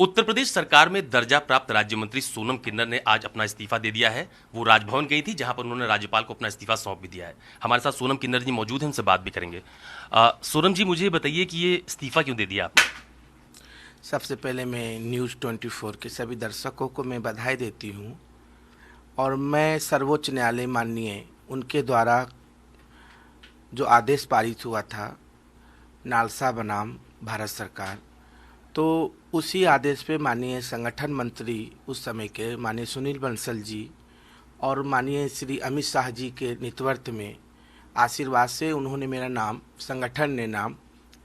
उत्तर प्रदेश सरकार में दर्जा प्राप्त राज्य मंत्री सोनम किन्नर ने आज अपना इस्तीफा दे दिया है। वो राजभवन गई थी, जहां पर उन्होंने राज्यपाल को अपना इस्तीफा सौंप भी दिया है। हमारे साथ सोनम किन्नर जी मौजूद हैं, उनसे बात भी करेंगे। सोनम जी, मुझे बताइए कि ये इस्तीफा क्यों दे दिया आपने? सबसे पहले मैं न्यूज़ 24 के सभी दर्शकों को मैं बधाई देती हूँ और मैं सर्वोच्च न्यायालय माननीय उनके द्वारा जो आदेश पारित हुआ था नालसा बनाम भारत सरकार, तो उसी आदेश पे माननीय संगठन मंत्री उस समय के माननीय सुनील बंसल जी और माननीय श्री अमित शाह जी के नेतृत्व में आशीर्वाद से उन्होंने मेरा नाम, संगठन ने नाम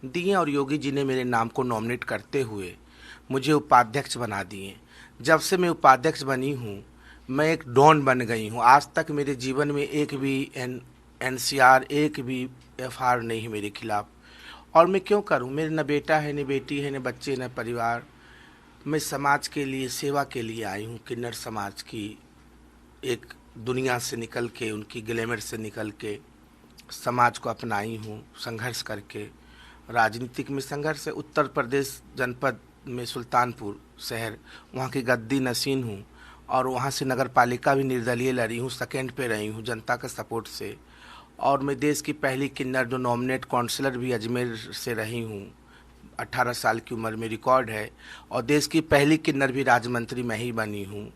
दिए और योगी जी ने मेरे नाम को नॉमिनेट करते हुए मुझे उपाध्यक्ष बना दिए। जब से मैं उपाध्यक्ष बनी हूँ मैं एक डॉन बन गई हूँ। आज तक मेरे जीवन में एक भी NCR, एक भी FR नहीं है मेरे खिलाफ। और मैं क्यों करूं? मेरे न बेटा है, न बेटी है, न बच्चे, न परिवार। मैं समाज के लिए, सेवा के लिए आई हूं। किन्नर समाज की एक दुनिया से निकल के, उनकी ग्लैमर से निकल के समाज को अपनाई हूं, संघर्ष करके। राजनीतिक में संघर्ष है। उत्तर प्रदेश जनपद में सुल्तानपुर शहर, वहाँ की गद्दी नशीन हूँ और वहाँ से नगर पालिका भी निर्दलीय लड़ी हूँ, सेकेंड पे रही हूँ जनता के सपोर्ट से। और मैं देश की पहली किन्नर जो नॉमिनेट काउंसलर भी अजमेर से रही हूँ, 18 साल की उम्र में रिकॉर्ड है। और देश की पहली किन्नर भी राज्य मंत्री मैं ही बनी हूँ,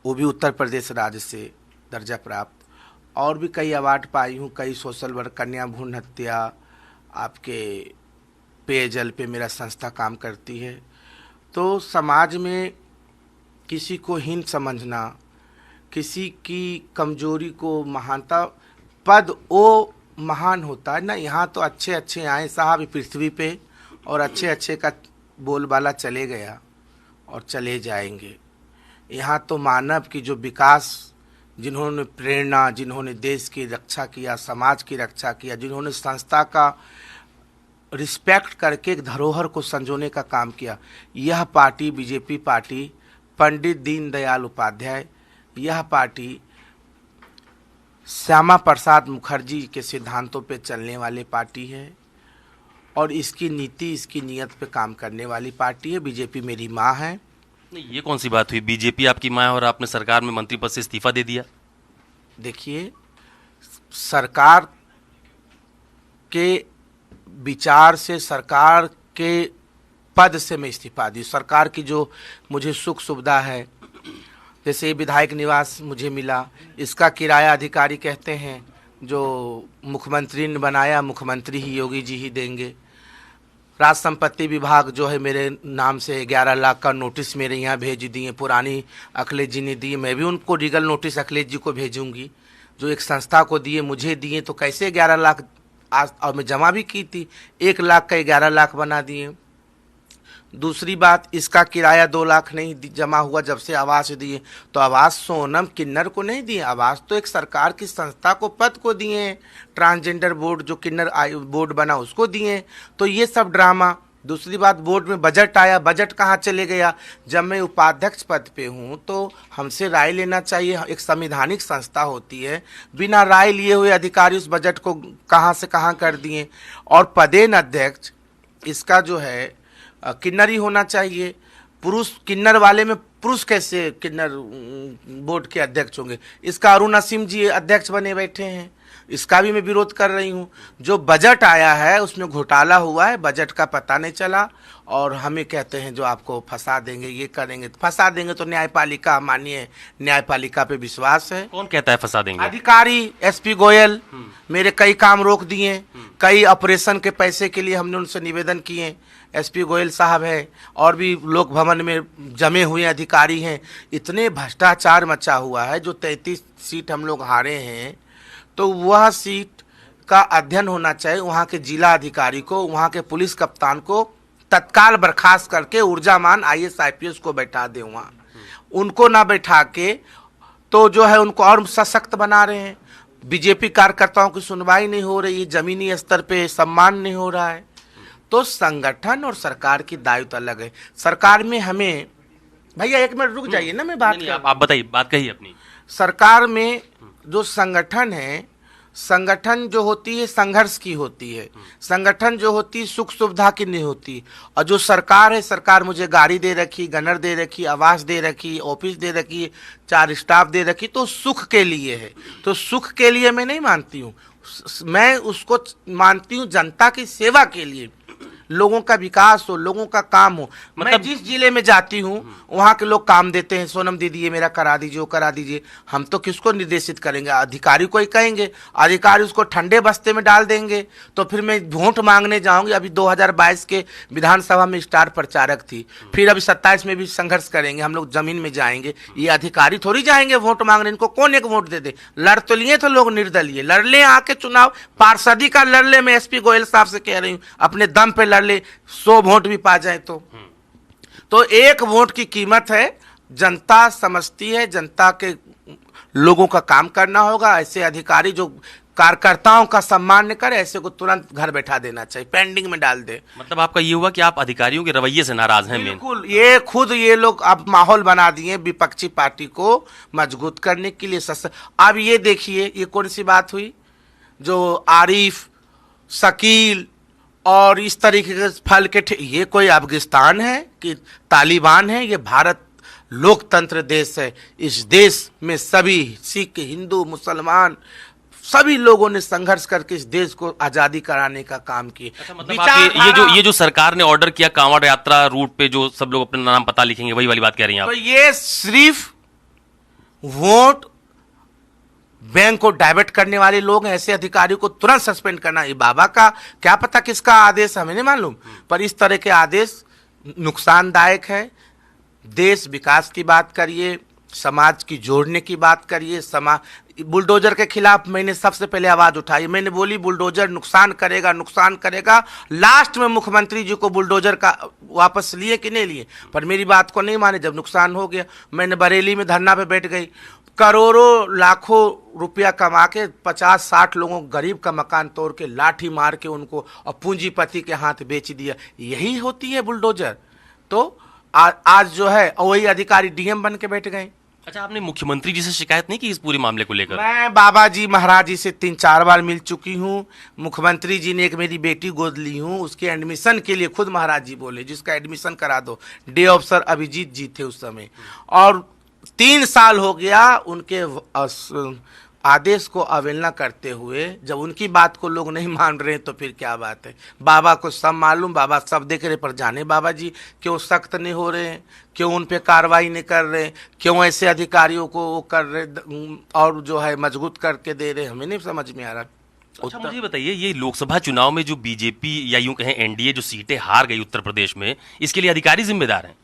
वो भी उत्तर प्रदेश राज्य से दर्जा प्राप्त। और भी कई अवार्ड पाई हूँ, कई सोशल वर्क, कन्या भ्रूण हत्या, आपके पेयजल पे मेरा संस्था काम करती है। तो समाज में किसी को हीन समझना, किसी की कमजोरी को महानता, पद वो महान होता है ना। यहाँ तो अच्छे अच्छे आए साहब पृथ्वी पे और अच्छे अच्छे का बोलबाला चले गया और चले जाएंगे। यहाँ तो मानव की जो विकास, जिन्होंने प्रेरणा, जिन्होंने देश की रक्षा किया, समाज की रक्षा किया, जिन्होंने संस्था का रिस्पेक्ट करके एक धरोहर को संजोने का काम किया, यह party BJP party, Pandit Deendayal Upadhyay, यह पार्टी श्यामा प्रसाद मुखर्जी के सिद्धांतों पे चलने वाली पार्टी है और इसकी नीति, इसकी नीयत पे काम करने वाली पार्टी है। बीजेपी मेरी माँ है। नहीं, ये कौन सी बात हुई? बीजेपी आपकी माँ है और आपने सरकार में मंत्री पद से इस्तीफा दे दिया? देखिए, सरकार के विचार से, सरकार के पद से मैं इस्तीफा दी। सरकार की जो मुझे सुख सुविधा है, जैसे विधायक निवास मुझे मिला, इसका किराया अधिकारी कहते हैं जो मुख्यमंत्री ने बनाया, मुख्यमंत्री ही, योगी जी ही देंगे। राज संपत्ति विभाग जो है मेरे नाम से 11 लाख का नोटिस मेरे यहाँ भेज दिए, पुरानी अखिलेश जी ने दिए। मैं भी उनको लीगल नोटिस अखिलेश जी को भेजूंगी। जो एक संस्था को दिए, मुझे दिए, तो कैसे 11 लाख आज, और मैं जमा भी की थी, 1 लाख का 11 लाख बना दिए। दूसरी बात, इसका किराया 2 लाख नहीं जमा हुआ जब से आवास दिए। तो आवास सोनम किन्नर को नहीं दिए, आवास तो एक सरकार की संस्था को, पद को दिए। ट्रांसजेंडर बोर्ड जो किन्नर बोर्ड बना उसको दिए। तो ये सब ड्रामा। दूसरी बात, बोर्ड में बजट आया, बजट कहाँ चले गया? जब मैं उपाध्यक्ष पद पे हूँ तो हमसे राय लेना चाहिए। एक संवैधानिक संस्था होती है, बिना राय लिए हुए अधिकारी उस बजट को कहाँ से कहाँ कर दिए। और पदेन अध्यक्ष इसका जो है किन्नर ही होना चाहिए। पुरुष किन्नर वाले में पुरुष कैसे किन्नर बोर्ड के अध्यक्ष होंगे? इसका अरुण असीम जी अध्यक्ष बने बैठे हैं, इसका भी मैं विरोध कर रही हूँ। जो बजट आया है उसमें घोटाला हुआ है, बजट का पता नहीं चला और हमें कहते हैं जो आपको फंसा देंगे, ये करेंगे। फंसा देंगे तो न्यायपालिका, माननीय न्यायपालिका पे विश्वास है। कौन कहता है फंसा देंगे? अधिकारी SP गोयल मेरे कई काम रोक दिए, कई ऑपरेशन के पैसे के लिए हमने उनसे निवेदन किए। SP गोयल साहब है और भी लोक भवन में जमे हुए अधिकारी हैं। इतने भ्रष्टाचार मचा हुआ है। जो 33 सीट हम लोग हारे हैं, तो वह सीट का अध्ययन होना चाहिए। वहाँ के जिला अधिकारी को, वहाँ के पुलिस कप्तान को तत्काल बर्खास्त करके ऊर्जामान IAS IPS को बैठा दे। वहाँ उनको ना बैठा के तो जो है उनको और सशक्त बना रहे हैं। बीजेपी कार्यकर्ताओं की सुनवाई नहीं हो रही है, जमीनी स्तर पे सम्मान नहीं हो रहा है। तो कर और सरकार की दायित्व अलग है। सरकार में हमें, भैया 1 मिनट रुक जाइए ना, मैं बात आप बताइए, बात कही अपनी। सरकार में जो संगठन है संगठन जो होती है संघर्ष की होती है, संगठन जो होती है सुख सुविधा की नहीं होती। और जो सरकार है, सरकार मुझे गाड़ी दे रखी, गनर दे रखी, आवास दे रखी, ऑफिस दे रखी, 4 स्टाफ दे रखी, तो सुख के लिए है। तो सुख के लिए मैं नहीं मानती हूँ, मैं उसको मानती हूँ जनता की सेवा के लिए, लोगों का विकास हो, लोगों का काम हो। मैं जिस जिले में जाती हूँ वहाँ के लोग काम देते हैं, सोनम दीदी ये मेरा करा दीजिए, वो करा दीजिए। हम तो किसको निर्देशित करेंगे? अधिकारी को ही कहेंगे, अधिकारी उसको ठंडे बस्ते में डाल देंगे। तो फिर मैं वोट मांगने जाऊंगी। अभी 2022 के विधानसभा में स्टार प्रचारक थी, फिर अभी 27 में भी संघर्ष करेंगे, हम लोग जमीन में जाएंगे। ये अधिकारी थोड़ी जाएंगे वोट मांगने, इनको कौन एक वोट दे दे? लड़ तो लिए थे लोग निर्दलीय, लड़ ले आके चुनाव, पार्षदी का लड़ ले। मैं एसपी गोयल साहब से कह रही हूँ, अपने दम पे लड़ ले, 100 वोट भी पा जाए तो 1 वोट की कीमत है। जनता समझती है, जनता के लोगों का काम करना होगा। ऐसे अधिकारी जो कार्यकर्ताओं का सम्मान न करे, ऐसे को तुरंत घर बैठा देना चाहिए, पेंडिंग में डाल दे। मतलब आपका ये हुआ कि आप अधिकारियों के रवैये से नाराज हैं? बिल्कुल, ये लोग अब माहौल बना दिए विपक्षी पार्टी को मजबूत करने के लिए। अब ये देखिए, ये कौन सी बात हुई? जो आरिफ, शकील और इस तरीके के फल के ये कोई अफगानिस्तान है कि तालिबान है? ये भारत लोकतंत्र देश है। इस देश में सभी सिख, हिंदू, मुसलमान सभी लोगों ने संघर्ष करके इस देश को आजादी कराने का काम किया। अच्छा, मतलब ये जो सरकार ने ऑर्डर किया कांवड़ यात्रा रूट पे जो सब लोग अपना नाम पता लिखेंगे, वही वाली बात कह रही हैं आप? तो ये सिर्फ वोट बैंक को डाइवर्ट करने वाले लोग हैं। ऐसे अधिकारी को तुरंत सस्पेंड करना। ये बाबा का क्या पता किसका आदेश, हमें नहीं मालूम, पर इस तरह के आदेश नुकसानदायक है। देश विकास की बात करिए, समाज की जोड़ने की बात करिए। बुलडोजर के खिलाफ मैंने सबसे पहले आवाज उठाई। मैंने बोली बुलडोजर नुकसान करेगा, नुकसान करेगा। लास्ट में मुख्यमंत्री जी को बुलडोजर का वापस लिए कि नहीं लिए, पर मेरी बात को नहीं माने। जब नुकसान हो गया, मैंने बरेली में धरना पे बैठ गई। करोड़ों लाखों रुपया कमा के 50-60 लोगों गरीब का मकान तोड़ के लाठी मार के उनको और पूंजीपति के हाथ बेच दिया। यही होती है बुलडोजर। तो आज जो है वही अधिकारी डीएम बन के बैठ गए। अच्छा, आपने मुख्यमंत्री जी से शिकायत नहीं की इस पूरे मामले को लेकर? मैं बाबा जी महाराज जी से 3-4 बार मिल चुकी हूँ। मुख्यमंत्री जी ने एक मेरी बेटी गोद ली हूँ, उसके एडमिशन के लिए खुद महाराज जी बोले जिसका एडमिशन करा दो। डे ऑफिसर अभिजीत जी थे उस समय, और 3 साल हो गया उनके आदेश को अवहेलना करते हुए। जब उनकी बात को लोग नहीं मान रहे तो फिर क्या बात है? बाबा को सब मालूम, बाबा सब देख रहे, पर जाने बाबा जी क्यों सख्त नहीं हो रहे हैं, क्यों उन पे कार्रवाई नहीं कर रहे, क्यों ऐसे अधिकारियों को वो कर रहे और जो है मजबूत करके दे रहे, हमें नहीं समझ में आ रहा। अच्छा, मुझे बताइए, ये लोकसभा चुनाव में जो बीजेपी या यूं कहें एनडीए जो सीटें हार गई उत्तर प्रदेश में, इसके लिए अधिकारी जिम्मेदार हैं?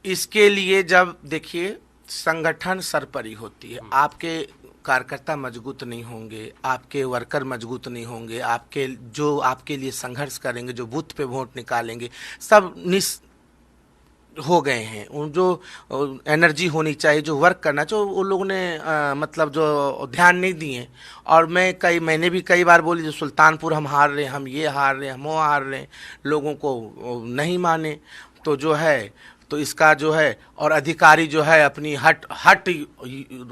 इसके लिए जब देखिए संगठन सरपरी होती है, आपके कार्यकर्ता मजबूत नहीं होंगे, आपके वर्कर मजबूत नहीं होंगे, आपके जो आपके लिए संघर्ष करेंगे, जो बूथ पे वोट निकालेंगे, सब हो गए हैं। उन जो एनर्जी होनी चाहिए, जो वर्क करना चाहिए, वो लोगों ने मतलब जो ध्यान नहीं दिए। और मैंने भी कई बार बोली, जो सुल्तानपुर हम हार रहे हैं, हम ये हार रहे हैं, हम वो हार रहे हैं, लोगों को नहीं माने। तो जो है, तो इसका जो है, और अधिकारी जो है अपनी हट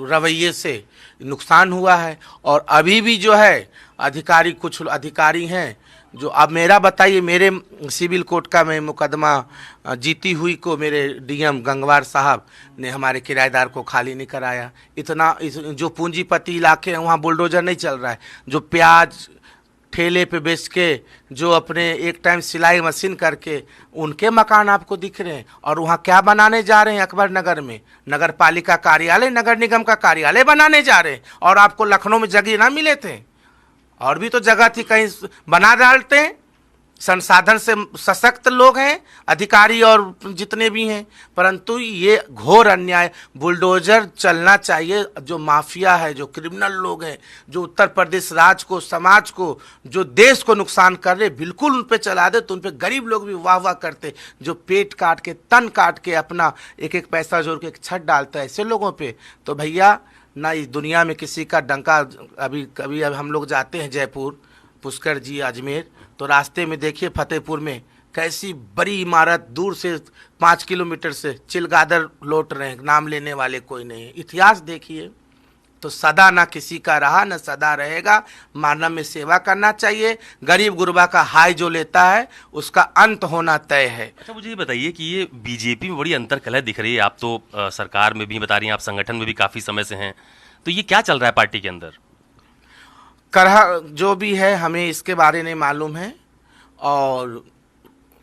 रवैये से नुकसान हुआ है। और अभी भी जो है अधिकारी, कुछ अधिकारी हैं जो, अब मेरा बताइए, मेरे सिविल कोर्ट का मैं मुकदमा जीती हुई को मेरे डीएम गंगवार साहब ने हमारे किराएदार को खाली नहीं कराया। जो पूंजीपति इलाके हैं वहाँ बुलडोजर नहीं चल रहा है। जो प्याज ठेले पे बेच के, जो अपने एक टाइम सिलाई मशीन करके, उनके मकान आपको दिख रहे हैं। और वहाँ क्या बनाने जा रहे हैं? अकबर नगर में नगर पालिका कार्यालय, नगर निगम का कार्यालय बनाने जा रहे हैं। और आपको लखनऊ में जगह ना मिले थे, और भी तो जगह थी, कहीं बना डालते हैं। संसाधन से सशक्त लोग हैं अधिकारी और जितने भी हैं, परंतु ये घोर अन्याय। बुलडोजर चलना चाहिए। जो माफिया है, जो क्रिमिनल लोग हैं, जो उत्तर प्रदेश राज्य को, समाज को, जो देश को नुकसान कर रहे, बिल्कुल उन पे चला दे। तो उन पे गरीब लोग भी वाह वाह करते, जो पेट काट के, तन काट के, अपना एक एक पैसा जोड़ के एक छत डालता है ऐसे लोगों पे। तो भैया, ना इस दुनिया में किसी का डंका। कभी हम लोग जाते हैं जयपुर, पुष्कर जी, अजमेर, तो रास्ते में देखिए फतेहपुर में कैसी बड़ी इमारत, दूर से 5 किलोमीटर से चिलगादर लौट रहे हैं, नाम लेने वाले कोई नहीं है। इतिहास देखिए, तो सदा ना किसी का रहा न सदा रहेगा। मानव में सेवा करना चाहिए। गरीब गुरबा का हाय जो लेता है उसका अंत होना तय है। अच्छा, मुझे ये बताइए कि ये बीजेपी में बड़ी अंतर्कलह दिख रही है। आप तो सरकार में भी बता रही हैं, आप संगठन में भी काफी समय से हैं, तो ये क्या चल रहा है पार्टी के अंदर? करह जो भी है हमें इसके बारे में मालूम है और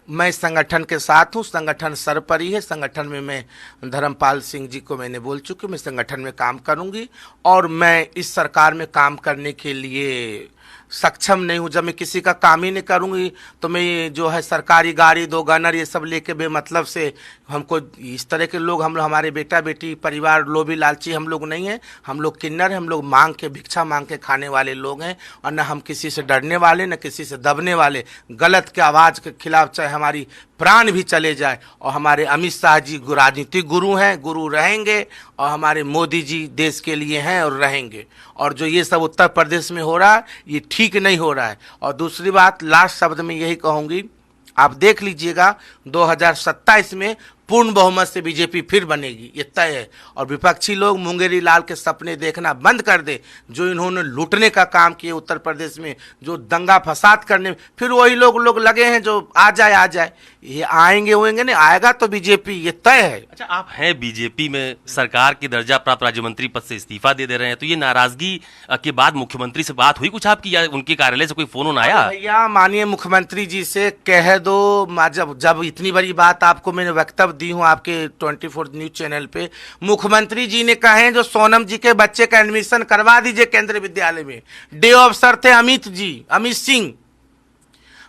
मैं संगठन के साथ हूँ। संगठन सर्वोपरि है। संगठन में मैं धर्मपाल सिंह जी को मैंने बोल चुकी हूँ, मैं संगठन में काम करूँगी और मैं इस सरकार में काम करने के लिए सक्षम नहीं हूँ। जब मैं किसी का काम ही नहीं करूँगी तो मैं जो है सरकारी गाड़ी दो गनर ये सब लेके बेमतलब से हमको इस तरह के लोग हम लोग हमारे बेटा बेटी परिवार लोभी लालची हम लोग नहीं हैं। हम लोग किन्नर हैं। हम लोग मांग के भिक्षा मांग के खाने वाले लोग हैं और न हम किसी से डरने वाले न किसी से दबने वाले। गलत के आवाज़ के खिलाफ चाहे हमारी प्राण भी चले जाए। और हमारे अमित शाह जी राजनीतिक गुरु हैं, गुरु रहेंगे और हमारे मोदी जी देश के लिए हैं और रहेंगे। और जो ये सब उत्तर प्रदेश में हो रहा है ये ठीक नहीं हो रहा है। और दूसरी बात लास्ट शब्द में यही कहूँगी, आप देख लीजिएगा 2027 में पूर्ण बहुमत से बीजेपी फिर बनेगी, ये तय है। और विपक्षी लोग मुंगेरी लाल के सपने देखना बंद कर दे। जो इन्होंने लूटने का काम किया उत्तर प्रदेश में, जो दंगा फसाद करने में, फिर वही लोग लगे हैं जो आ जाए ये आएंगे होंगे नहीं, आएगा तो बीजेपी, ये तय है। अच्छा, आप हैं बीजेपी में, सरकार के दर्जा प्राप्त राज्य मंत्री पद से इस्तीफा दे रहे हैं, तो ये नाराजगी के बाद मुख्यमंत्री से बात हुई कुछ आपकी, या उनके कार्यालय से कोई फोन आया? भैया माननीय मुख्यमंत्री जी से कह दो। जब इतनी बड़ी बात आपको मैंने वक्तव्य दी हूँ आपके 24 न्यूज चैनल पे, मुख्यमंत्री जी ने कहे जो सोनम जी के बच्चे का एडमिशन करवा दीजिए केंद्रीय विद्यालय में। डे अफसर थे अमित सिंह।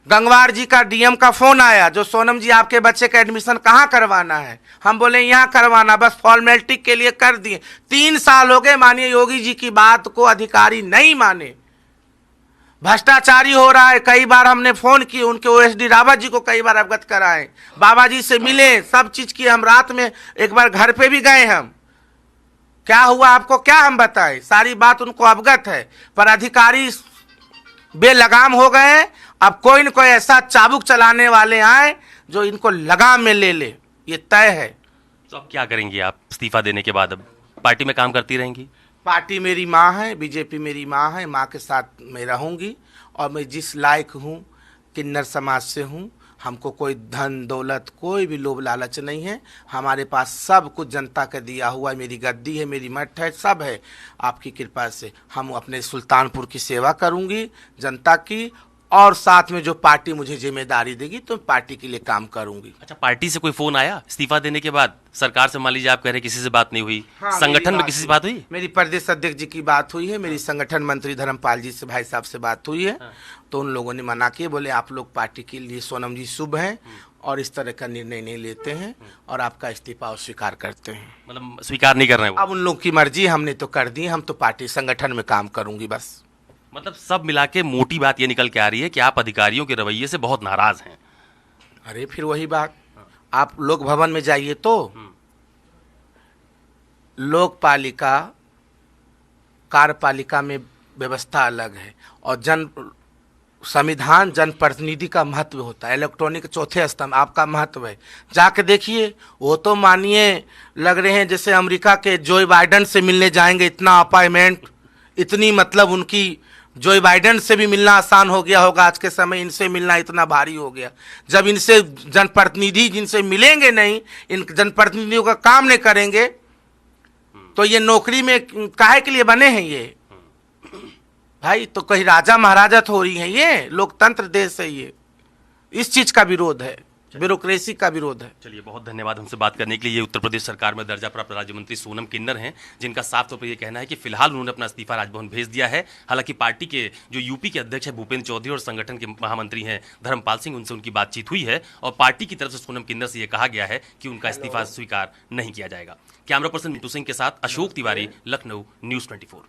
गंगवार जी का डीएम का फोन आया जो सोनम जी आपके बच्चे का एडमिशन कहाँ करवाना है। हम बोले यहाँ करवाना, बस फॉर्मेलिटी के लिए कर दिए। 3 साल हो गए माननीय योगी जी की बात को अधिकारी नहीं माने। भ्रष्टाचारी हो रहा है। कई बार हमने फोन किए, उनके ओएसडी रावत जी को कई बार अवगत कराए, बाबा जी से मिले, सब चीज किए। हम रात में एक बार घर पे भी गए। हम क्या हुआ आपको क्या हम बताएं, सारी बात उनको अवगत है। पर अधिकारी बेलगाम हो गए। अब कोई न कोई ऐसा चाबुक चलाने वाले आए जो इनको लगाम में ले ले, ये तय है। तो अब क्या करेंगी आप इस्तीफा देने के बाद? अब पार्टी में काम करती रहेंगी? पार्टी मेरी माँ है, बीजेपी मेरी माँ है। माँ के साथ मैं रहूँगी और मैं जिस लायक हूँ, किन्नर समाज से हूँ। हमको कोई धन दौलत कोई भी लोभ लालच नहीं है। हमारे पास सब कुछ जनता का दिया हुआ है। मेरी गद्दी है, मेरी मठ है, सब है। आपकी कृपा से हम अपने सुल्तानपुर की सेवा करूँगी जनता की, और साथ में जो पार्टी मुझे जिम्मेदारी देगी तो पार्टी के लिए काम करूंगी। अच्छा, पार्टी से कोई फोन आया इस्तीफा देने के बाद? सरकार से मान लीजिए आप कह रहे हैं किसी से बात नहीं हुई, हाँ, संगठन में किसी से बात हुई? मेरी प्रदेश अध्यक्ष जी की बात हुई है, मेरी संगठन मंत्री धर्मपाल जी से भाई साहब से बात हुई है। तो उन लोगों ने मना किए, बोले आप लोग पार्टी के लिए सोनम जी शुभ हैं और इस तरह का निर्णय नहीं लेते हैं और आपका इस्तीफा स्वीकार करते हैं। मतलब स्वीकार नहीं कर रहे हैं वो? अब उन लोग की मर्जी, हमने तो कर दी। हम तो पार्टी संगठन में काम करूंगी बस। मतलब सब मिला के मोटी बात ये निकल के आ रही है कि आप अधिकारियों के रवैये से बहुत नाराज हैं। अरे फिर वही बात, आप लोक भवन में जाइए तो लोकपालिका कार्यपालिका में व्यवस्था अलग है और संविधान जनप्रतिनिधि का महत्व होता है। इलेक्ट्रॉनिक चौथे स्तंभ आपका महत्व है। जाके देखिए, वो तो मानिए लग रहे हैं जैसे अमेरिका के जो बाइडेन से मिलने जाएंगे। इतना अपॉइंटमेंट, इतनी मतलब उनकी जो बाइडेन से भी मिलना आसान हो गया होगा आज के समय, इनसे मिलना इतना भारी हो गया। जब इनसे जनप्रतिनिधि जिनसे मिलेंगे नहीं, इन जनप्रतिनिधियों का काम नहीं करेंगे तो ये नौकरी में काहे के लिए बने हैं ये भाई? तो कहीं राजा महाराजा हो रही है ये? लोकतंत्र देश है ये। इस चीज का विरोध है, ब्यूरोक्रेसी का विरोध है। चलिए, बहुत धन्यवाद हमसे बात करने के लिए। ये उत्तर प्रदेश सरकार में दर्जा प्राप्त राज्य मंत्री सोनम किन्नर हैं, जिनका साफ तौर पर यह कहना है कि फिलहाल उन्होंने अपना इस्तीफा राजभवन भेज दिया है। हालांकि पार्टी के जो यूपी के अध्यक्ष है भूपेंद्र चौधरी और संगठन के महामंत्री हैं धर्मपाल सिंह, उनसे उनकी बातचीत हुई है और पार्टी की तरफ से सोनम किन्नर से यह कहा गया है कि उनका इस्तीफा स्वीकार नहीं किया जाएगा। कैमरा पर्सन मिंटू सिंह के साथ अशोक तिवारी, लखनऊ, न्यूज़ 24।